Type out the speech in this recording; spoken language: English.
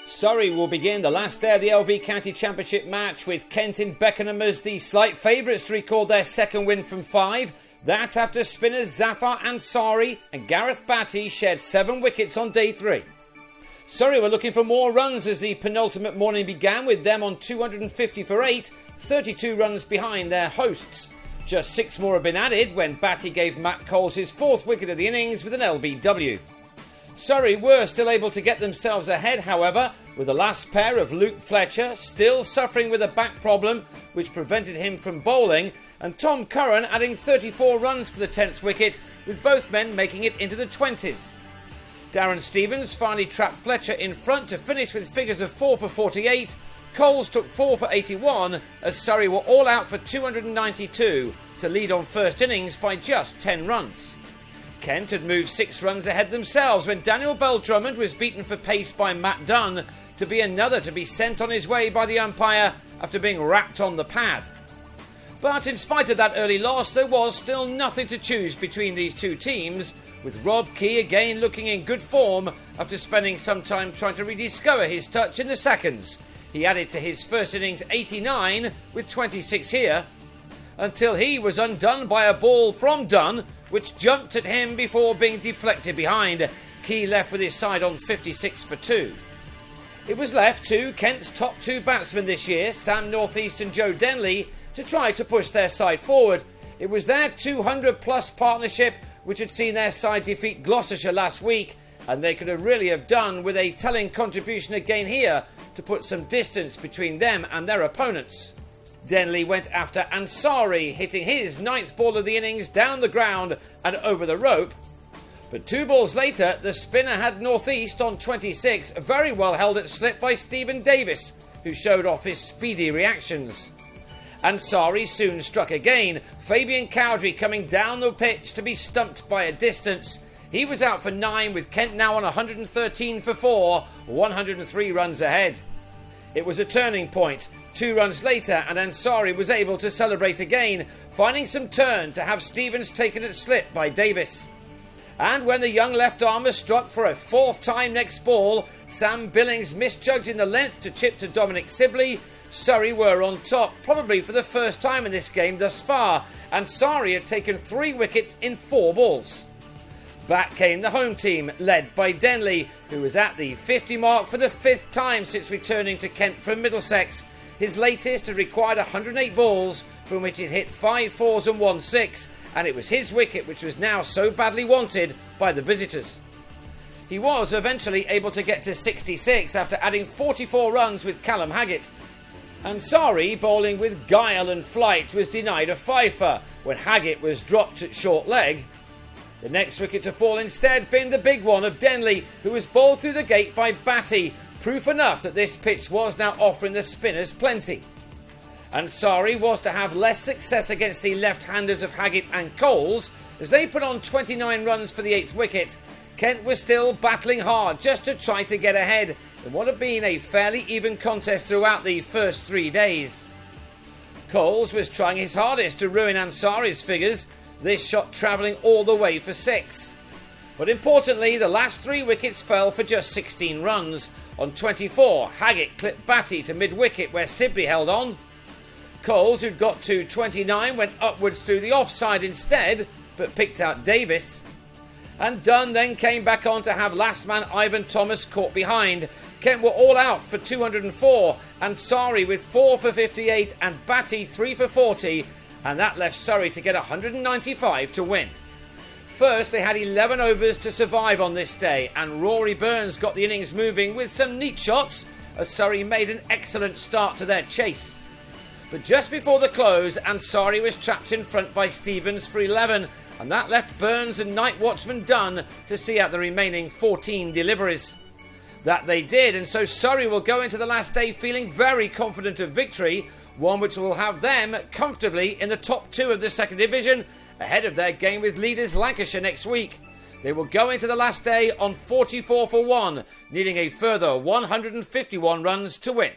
Surrey will begin the last day of the LV County Championship match with Kent in Beckenham as the slight favourites to record their second win from 5. That after spinners Zafar Ansari and Gareth Batty shared 7 wickets on day 3. Surrey were looking for more runs as the penultimate morning began, with them on 250 for 8, 32 runs behind their hosts. Just 6 more have been added when Batty gave Matt Coles his 4th wicket of the innings with an LBW. Surrey were still able to get themselves ahead, however, with the last pair of Luke Fletcher still suffering with a back problem which prevented him from bowling, and Tom Curran adding 34 runs for the 10th wicket, with both men making it into the 20s. Darren Stevens finally trapped Fletcher in front to finish with figures of 4 for 48. Coles took 4 for 81 as Surrey were all out for 292 to lead on first innings by just 10 runs. Kent had moved 6 runs ahead themselves when Daniel Bell-Drummond was beaten for pace by Matt Dunn, to be another to be sent on his way by the umpire after being rapped on the pad. But in spite of that early loss, there was still nothing to choose between these two teams, with Rob Key again looking in good form after spending some time trying to rediscover his touch in the seconds. He added to his first innings 89 with 26 here, until he was undone by a ball from Dunn, which jumped at him before being deflected behind. Key left with his side on 56 for 2. It was left to Kent's top 2 batsmen this year, Sam Northeast and Joe Denley, to try to push their side forward. It was their 200-plus partnership which had seen their side defeat Gloucestershire last week, and they could have really have done with a telling contribution again here to put some distance between them and their opponents. Denley went after Ansari, hitting his 9th ball of the innings down the ground and over the rope. But 2 balls later, the spinner had Northeast on 26, very well held at slip by Stephen Davis, who showed off his speedy reactions. Ansari soon struck again, Fabian Cowdrey coming down the pitch to be stumped by a distance. He was out for 9, with Kent now on 113 for 4, 103 runs ahead. It was a turning point. 2 runs later and Ansari was able to celebrate again, finding some turn to have Stevens taken at slip by Davis. And when the young left-armer struck for a 4th time next ball, Sam Billings misjudging the length to chip to Dominic Sibley, Surrey were on top, probably for the first time in this game thus far, and Ansari had taken 3 wickets in 4 balls. Back came the home team, led by Denley, who was at the 50 mark for the 5th time since returning to Kent from Middlesex. His latest had required 108 balls, from which it hit 5 fours and 1 6, and it was his wicket which was now so badly wanted by the visitors. He was eventually able to get to 66 after adding 44 runs with Callum Haggett. Ansari, bowling with guile and flight, was denied a fifer when Haggett was dropped at short leg. The next wicket to fall instead being the big one of Denley, who was bowled through the gate by Batty, proof enough that this pitch was now offering the spinners plenty. Ansari was to have less success against the left-handers of Haggett and Coles, as they put on 29 runs for the 8th wicket. Kent was still battling hard just to try to get ahead in what had been a fairly even contest throughout the first 3 days. Coles was trying his hardest to ruin Ansari's figures, this shot travelling all the way for 6. But importantly, the last 3 wickets fell for just 16 runs. On 24, Haggett clipped Batty to mid-wicket where Sibley held on. Coles, who'd got to 29, went upwards through the offside instead, but picked out Davis. And Dunn then came back on to have last man Ivan Thomas caught behind. Kent were all out for 204, Ansari with 4 for 58 and Batty 3 for 40, and that left Surrey to get 195 to win. First, they had 11 overs to survive on this day, and Rory Burns got the innings moving with some neat shots, as Surrey made an excellent start to their chase. But just before the close, Ansari was trapped in front by Stevens for 11, and that left Burns and night watchman Dunn to see out the remaining 14 deliveries. That they did, and so Surrey will go into the last day feeling very confident of victory, one which will have them comfortably in the top 2 of the second division, ahead of their game with leaders Lancashire next week. They will go into the last day on 44 for 1, needing a further 151 runs to win.